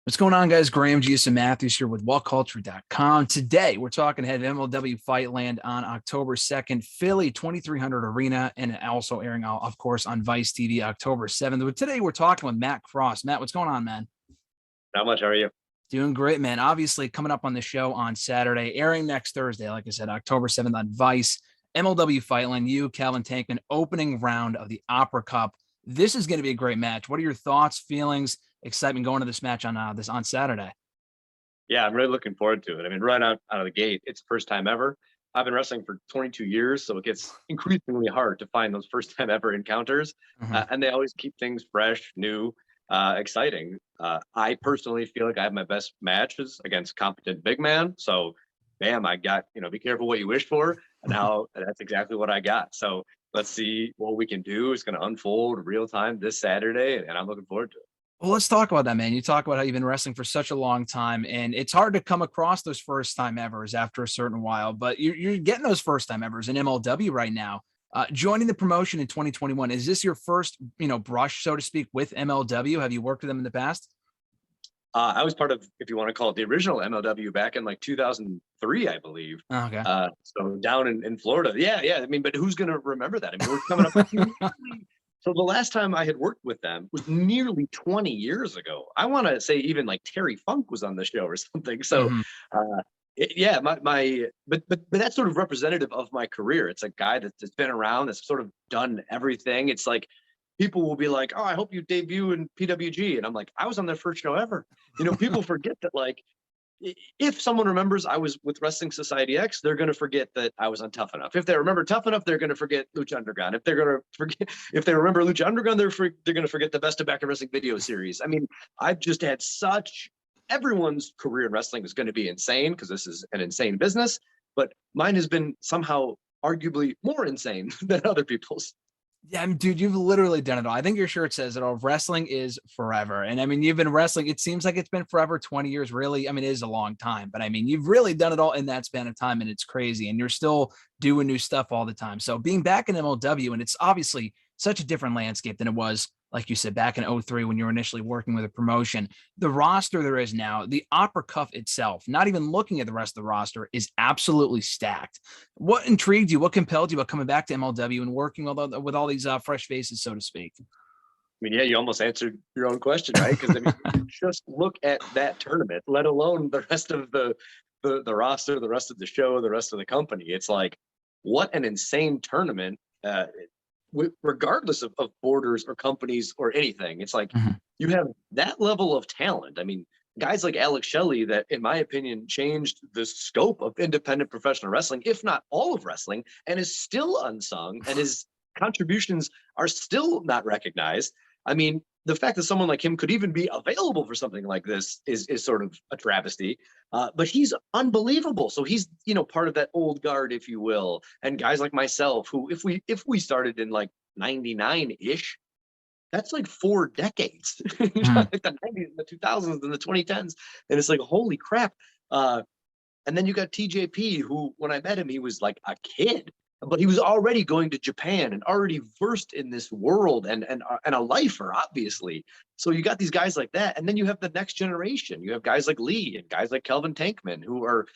What's going on, guys? Graham Giuseppe Matthews here with WhatCulture.com. Today, we're talking ahead of MLW Fightland on October 2nd, Philly 2300 Arena, and also airing, of course, on Vice TV October 7th. But today, we're talking with Matt Cross. Matt, what's going on, man? Not much. How are you? Doing great, man. Obviously, coming up on the show on Saturday, airing next Thursday, like I said, October 7th on Vice. MLW Fightland, you, Calvin Tankman, opening round of the Opera Cup. This is going to be a great match. What are your thoughts, feelings, excitement going to this match on Saturday? Yeah, I'm really looking forward to it. I mean, right out of the gate, it's the first time ever. I've been wrestling for 22 years, so it gets increasingly hard to find those first time ever encounters. And they always keep things fresh, new, exciting. I personally feel like I have my best matches against competent big man. So, bam, I got, be careful what you wish for. And now that's exactly what I got. So let's see what we can do. It's going to unfold real time this Saturday, and I'm looking forward to it. Well, let's talk about that, man. You talk about how you've been wrestling for such a long time, and it's hard to come across those first time evers after a certain while, but you're getting those first time evers in MLW right now. Joining the promotion in 2021, is this your first, brush, so to speak, with MLW? Have you worked with them in the past? I was part of, if you want to call it, the original MLW back in like 2003, I believe. Oh, okay. So down in Florida. Yeah. I mean, but who's going to remember that? I mean, we're coming up. So the last time I had worked with them was nearly 20 years ago. I want to say even like Terry Funk was on the show or something. So, but that's sort of representative of my career. It's a guy that's been around, that's sort of done everything. It's like, people will be like, "Oh, I hope you debut in PWG," and I'm like, "I was on their first show ever." People forget that, like, if someone remembers I was with Wrestling Society X, they're going to forget that I was on Tough Enough. If they remember Tough Enough, they're going to forget Lucha Underground. If they remember Lucha Underground, they're going to forget the Best of Back in Wrestling video series. I mean, I've just had everyone's career in wrestling is going to be insane because this is an insane business, but mine has been somehow arguably more insane than other people's. Yeah, dude, you've literally done it all. I think your shirt says it all. Wrestling is forever. And I mean, you've been wrestling. It seems like it's been forever, 20 years, really. I mean, it is a long time, but I mean, you've really done it all in that span of time, and it's crazy. And you're still doing new stuff all the time. So being back in MLW, and it's obviously such a different landscape than it was, like you said, back in 2003 when you were initially working with a promotion. The roster there is now, the Opera Cup itself, not even looking at the rest of the roster, is absolutely stacked. What intrigued you? What compelled you about coming back to MLW and working with all these fresh faces, so to speak? I mean, yeah, you almost answered your own question, right? Because I mean, just look at that tournament, let alone the rest of the roster, the rest of the show, the rest of the company. It's like, what an insane tournament. Regardless of borders or companies or anything, it's like you have that level of talent. I mean, guys like Alex Shelley that, in my opinion, changed the scope of independent professional wrestling, if not all of wrestling, and is still unsung, and his contributions are still not recognized. I mean, the fact that someone like him could even be available for something like this is sort of a travesty. But he's unbelievable. So he's, part of that old guard, if you will. And guys like myself, who, if we started in like 99-ish, that's like 4 decades. Like the 90s, the 2000s, and the 2010s. And it's like, holy crap. And then you got TJP, who, when I met him, he was like a kid. But he was already going to Japan and already versed in this world and a lifer, obviously. So you got these guys like that. And then you have the next generation. You have guys like Lee and guys like Calvin Tankman who are,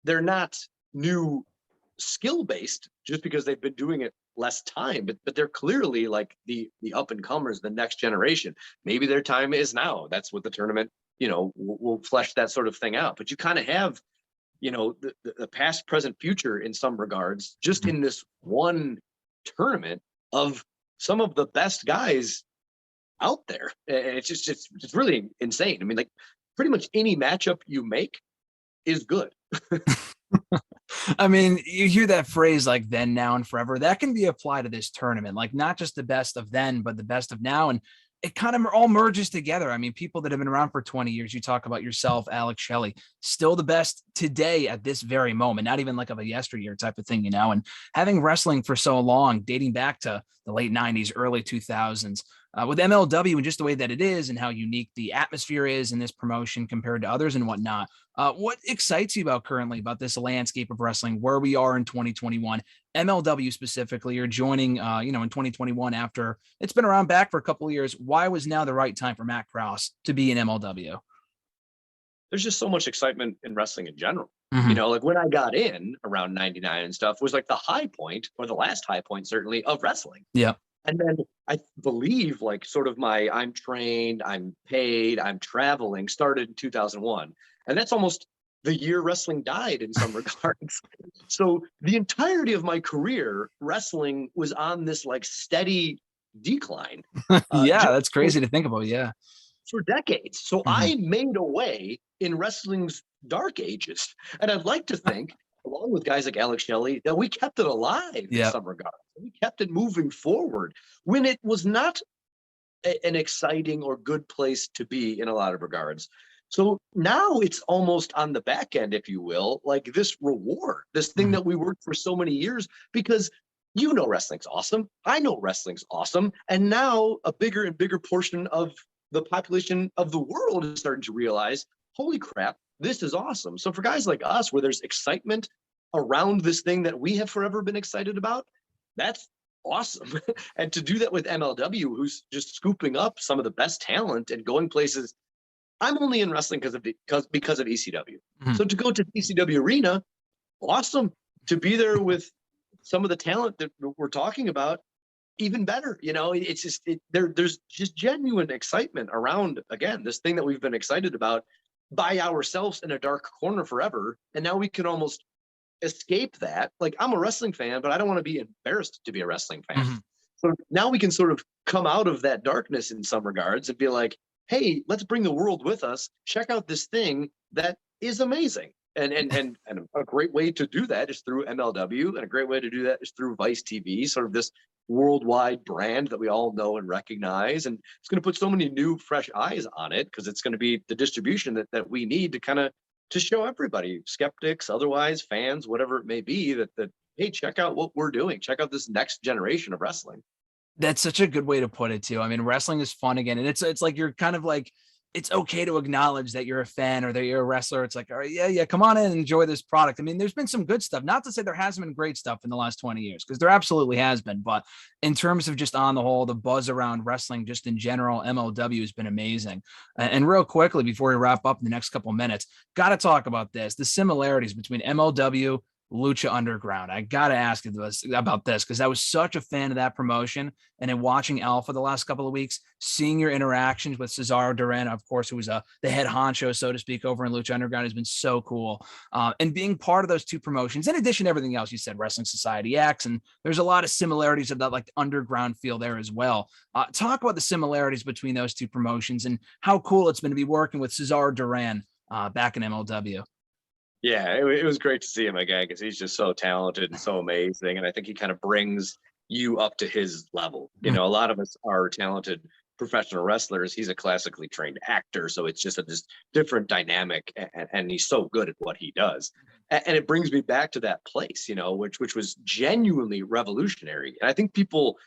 they're not new skill-based just because they've been doing it less time, but they're clearly like the up-and-comers, the next generation. Maybe their time is now. That's what the tournament, will flesh that sort of thing out. But you kind of have the past, present, future in some regards, just in this one tournament of some of the best guys out there. And it's really insane. I mean, like, pretty much any matchup you make is good. I mean, you hear that phrase like then, now, and forever. That can be applied to this tournament, like not just the best of then, but the best of now. And it kind of all merges together. I mean, people that have been around for 20 years, you talk about yourself, Alex Shelley, still the best today at this very moment, not even like of a yesteryear type of thing, and having wrestling for so long, dating back to the late 90s, early 2000s, with MLW and just the way that it is and how unique the atmosphere is in this promotion compared to others and whatnot. What excites you about currently about this landscape of wrestling, where we are in 2021, MLW specifically? You're joining, in 2021 after it's been around back for a couple of years. Why was now the right time for Matt Krause to be in MLW? There's just so much excitement in wrestling in general. Mhm. Like when I got in around 99 and stuff was like the high point, or the last high point certainly, of wrestling. Yeah. And then I believe like sort of my I'm trained, I'm paid, I'm traveling started in 2001. And that's almost the year wrestling died in some regards. So the entirety of my career, wrestling was on this like steady decline. Yeah, Just that's crazy to think about. Yeah. for decades. So Mhm. I made a way in wrestling's dark ages. And I'd like to think, along with guys like Alex Shelley, that we kept it alive in Yeah. some regards. We kept it moving forward when it was not an exciting or good place to be in a lot of regards. So now it's almost on the back end, if you will, like this reward, this thing Mhm. that we worked for so many years, because wrestling's awesome. I know wrestling's awesome. And now a bigger and bigger portion of the population of the world is starting to realize, holy crap, this is awesome. So for guys like us, where there's excitement around this thing that we have forever been excited about, that's awesome. And to do that with MLW, who's just scooping up some of the best talent and going places. I'm only in wrestling because of ECW. Mhm. So to go to ECW Arena, awesome. To be there with some of the talent that we're talking about, even better. It's just there's just genuine excitement around, again, this thing that we've been excited about by ourselves in a dark corner forever, and now we can almost escape that. Like, I'm a wrestling fan, but I don't want to be embarrassed to be a wrestling fan. Mhm. So now we can sort of come out of that darkness in some regards and be like, hey, let's bring the world with us. Check out this thing that is amazing. And a great way to do that is through MLW, and a great way to do that is through Vice TV, sort of this worldwide brand that we all know and recognize. And it's going to put so many new, fresh eyes on it, because it's going to be the distribution that we need to kind of to show everybody, skeptics, otherwise fans, whatever it may be, that hey, check out what we're doing. Check out this next generation of wrestling. That's such a good way to put it too. I mean, wrestling is fun again, and it's like you're kind of like it's okay to acknowledge that you're a fan or that you're a wrestler. It's like, all right, yeah, come on in and enjoy this product. I mean, there's been some good stuff. Not to say there hasn't been great stuff in the last 20 years, because there absolutely has been. But in terms of just on the whole, the buzz around wrestling, just in general, MLW has been amazing. And real quickly, before we wrap up in the next couple of minutes, got to talk about this: the similarities between MLW, Lucha Underground. I got to ask you about this, because I was such a fan of that promotion. And in watching Alpha the last couple of weeks, seeing your interactions with Cesaro Duran, of course, who was the head honcho, so to speak, over in Lucha Underground, has been so cool. And being part of those two promotions, in addition to everything else you said, Wrestling Society X, and there's a lot of similarities of that like underground feel there as well. Talk about the similarities between those two promotions and how cool it's been to be working with Cesaro Duran back in MLW. Yeah, it was great to see him again, because he's just so talented and so amazing. And I think he kind of brings you up to his level. A lot of us are talented professional wrestlers. He's a classically trained actor. So it's just this different dynamic. And he's so good at what he does. And it brings me back to that place, which was genuinely revolutionary. And I think people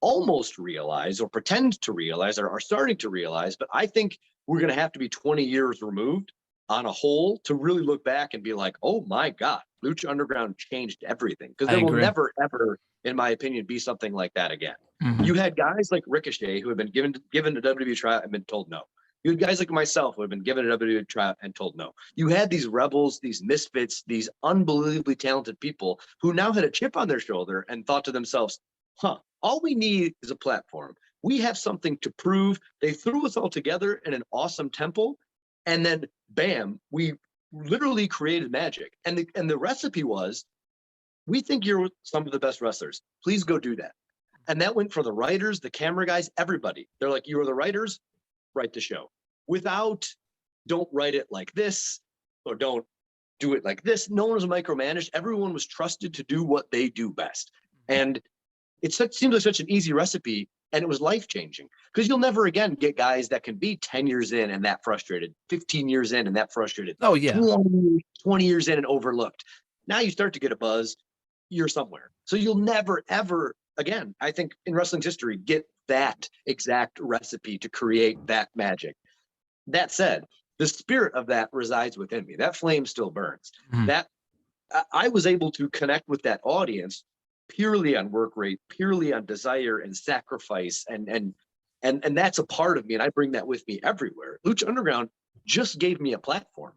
almost realize, or pretend to realize, or are starting to realize, but I think we're going to have to be 20 years removed on a whole to really look back and be like, oh my God, Lucha Underground changed everything. Because I there will agree. never, ever, in my opinion, be something like that again. Mhm. You had guys like Ricochet who have been given a WWE tryout and been told no. You had guys like myself who have been given a WWE tryout and told no. You had these rebels, these misfits, these unbelievably talented people who now had a chip on their shoulder and thought to themselves, all we need is a platform. We have something to prove. They threw us all together in an awesome temple, and then bam, we literally created magic. And the recipe was, we think you're some of the best wrestlers. Please go do that. And that went for the writers, the camera guys, everybody. They're like, you are the writers, write the show. Without, don't write it like this, or don't do it like this. No one was micromanaged. Everyone was trusted to do what they do best. And seems like such an easy recipe, and it was life-changing, because you'll never again get guys that can be 10 years in and that frustrated, 15 years in and that frustrated, Oh yeah. 20 years in and overlooked. Now you start to get a buzz, you're somewhere. So you'll never, ever again, I think, in wrestling's history, get that exact recipe to create that magic. That said, the spirit of that resides within me. That flame still burns. That I was able to connect with that audience purely on work rate, purely on desire and sacrifice, and that's a part of me, and I bring that with me everywhere. Lucha Underground just gave me a platform.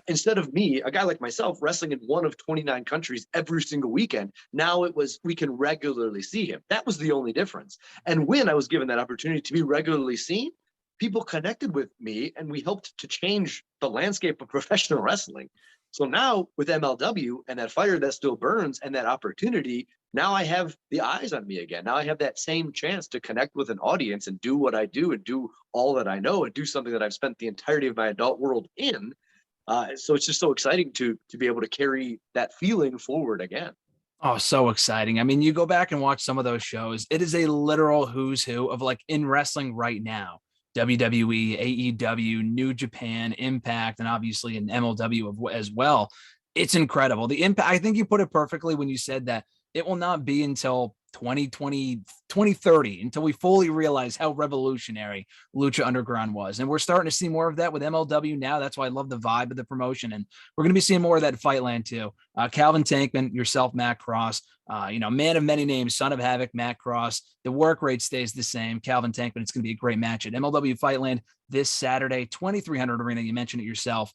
Instead of me, a guy like myself, wrestling in one of 29 countries every single weekend, now we can regularly see him. That was the only difference. And when I was given that opportunity to be regularly seen, people connected with me, and we helped to change the landscape of professional wrestling. So now with MLW and that fire that still burns and that opportunity, now I have the eyes on me again. Now I have that same chance to connect with an audience and do what I do and do all that I know and do something that I've spent the entirety of my adult world in. So it's just so exciting to be able to carry that feeling forward again. Oh, so exciting. I mean, you go back and watch some of those shows. It is a literal who's who of like in wrestling right now. WWE, AEW, New Japan, Impact, and obviously in MLW as well. It's incredible. The impact, I think you put it perfectly when you said that it will not be until 2020, 2030 until we fully realize how revolutionary Lucha Underground was. And we're starting to see more of that with MLW now. That's why I love the vibe of the promotion. And we're going to be seeing more of that at Fightland too. Calvin Tankman, yourself, Matt Cross, man of many names, son of havoc, Matt Cross. The work rate stays the same. Calvin Tankman, it's going to be a great match at MLW Fightland this Saturday, 2300 Arena. You mentioned it yourself,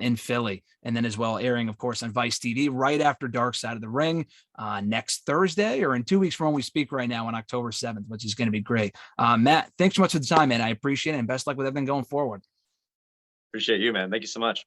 in Philly. And then as well airing, of course, on Vice TV right after Dark Side of the Ring next Thursday, or in 2 weeks from when we speak right now on October 7th, which is going to be great. Matt, thanks so much for the time, man. I appreciate it, and best luck with everything going forward. Appreciate you, man. Thank you so much.